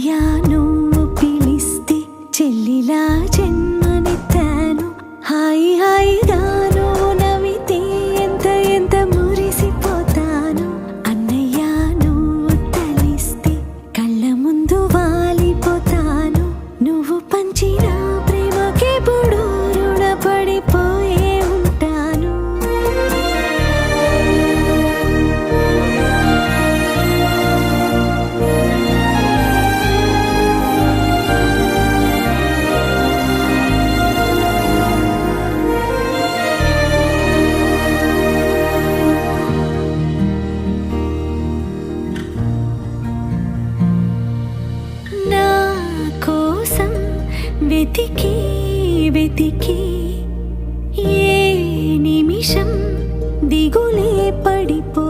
అన్నయ్య నువ్వు పిలిస్తే చెల్లిలా జన్మనెత్తాను. హాయి హాయిగా నువ్వు నవ్వితే ఎంత ఎంత మురిసిపోతాను. అన్నయ్య నువ్వు తలిస్తే కళ్ళ ముందు వాలిపోతాను. నువ్వు పంచిన ప్రేమకెప్పుడు రుణపడిపోయే ఉంటాను. నా కోసం వెతికి వెతికి ఏ నిమిషం దిగులే పడిపో